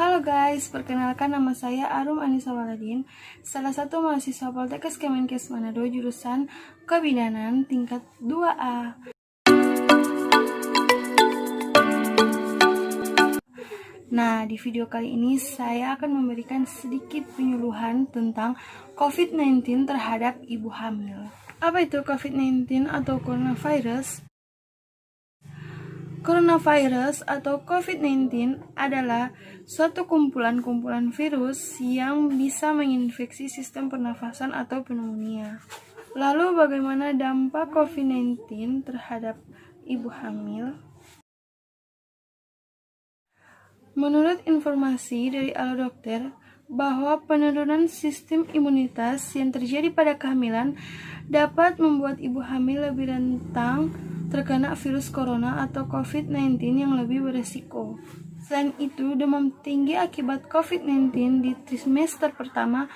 Halo guys, perkenalkan nama saya Arum Anissa Waladin, salah satu mahasiswa Poltekkes Kemenkes Manado jurusan Kebidanan tingkat 2A. Nah, di video kali ini saya akan memberikan sedikit penyuluhan tentang COVID-19 terhadap ibu hamil. Apa itu COVID-19 atau coronavirus? Coronavirus atau COVID-19 adalah suatu kumpulan virus yang bisa menginfeksi sistem pernafasan atau pneumonia. Lalu bagaimana dampak COVID-19 terhadap ibu hamil? Menurut informasi dari Alodokter, bahwa penurunan sistem imunitas yang terjadi pada kehamilan dapat membuat ibu hamil lebih rentan terkena virus corona atau COVID-19 yang lebih beresiko. Selain itu, demam tinggi akibat COVID-19 di trimester pertama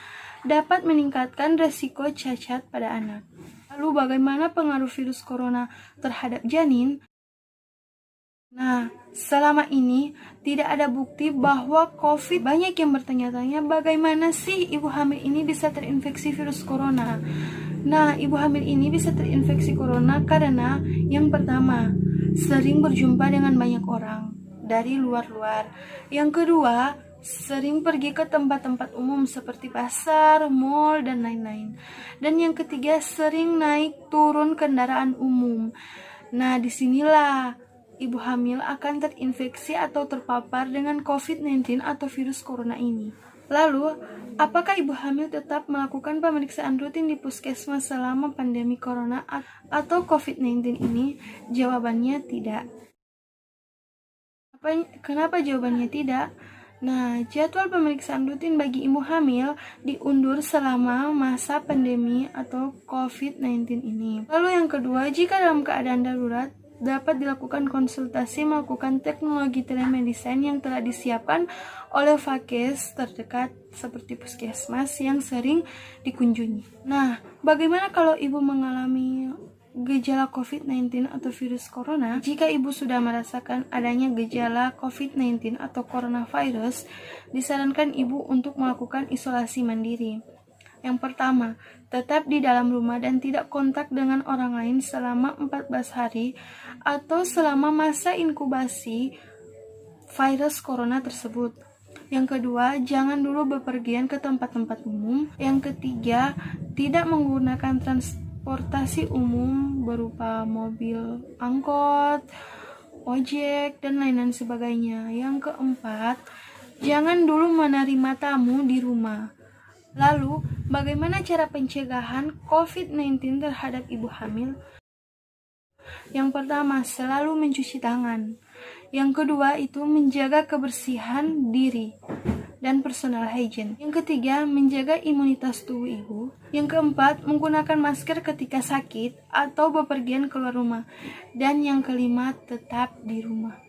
dapat meningkatkan resiko cacat pada anak. Lalu bagaimana pengaruh virus corona terhadap janin? Nah, selama ini tidak ada bukti bahwa COVID. Banyak yang bertanya-tanya bagaimana sih ibu hamil ini bisa terinfeksi virus corona. Nah, ibu hamil ini bisa terinfeksi corona karena yang pertama, sering berjumpa dengan banyak orang dari luar. Yang kedua, sering pergi ke tempat-tempat umum seperti pasar, mall, dan lain-lain. Dan yang ketiga, sering naik turun kendaraan umum. Nah, disinilah ibu hamil akan terinfeksi atau terpapar dengan COVID-19 atau virus corona ini. Lalu, apakah ibu hamil tetap melakukan pemeriksaan rutin di puskesmas selama pandemi corona atau COVID-19 ini? Jawabannya tidak. Kenapa jawabannya tidak? Nah, jadwal pemeriksaan rutin bagi ibu hamil diundur selama masa pandemi atau COVID-19 ini. Lalu yang kedua, jika dalam keadaan darurat, dapat dilakukan konsultasi melakukan teknologi telemedicine yang telah disiapkan oleh Vakkes terdekat seperti puskesmas yang sering dikunjungi. Nah, bagaimana kalau ibu mengalami gejala COVID-19 atau virus corona? Jika ibu sudah merasakan adanya gejala COVID-19 atau coronavirus, disarankan ibu untuk melakukan isolasi mandiri. Yang pertama, tetap di dalam rumah dan tidak kontak dengan orang lain selama 14 hari atau selama masa inkubasi virus corona tersebut. Yang kedua, jangan dulu bepergian ke tempat-tempat umum. Yang ketiga, tidak menggunakan transportasi umum berupa mobil, angkot, ojek, dan lain-lain sebagainya. Yang keempat, jangan dulu menerima tamu di rumah. Lalu, bagaimana cara pencegahan COVID-19 terhadap ibu hamil? Yang pertama, selalu mencuci tangan. Yang kedua, itu menjaga kebersihan diri dan personal hygiene. Yang ketiga, menjaga imunitas tubuh ibu. Yang keempat, menggunakan masker ketika sakit atau bepergian keluar rumah. Dan yang kelima, tetap di rumah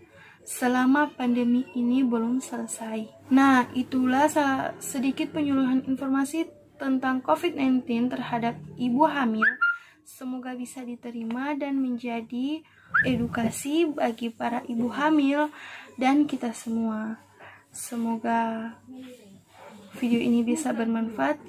selama pandemi ini belum selesai. Nah, itulah sedikit penyuluhan informasi tentang COVID-19 terhadap ibu hamil. Semoga bisa diterima dan menjadi edukasi bagi para ibu hamil dan kita semua. Semoga video ini bisa bermanfaat.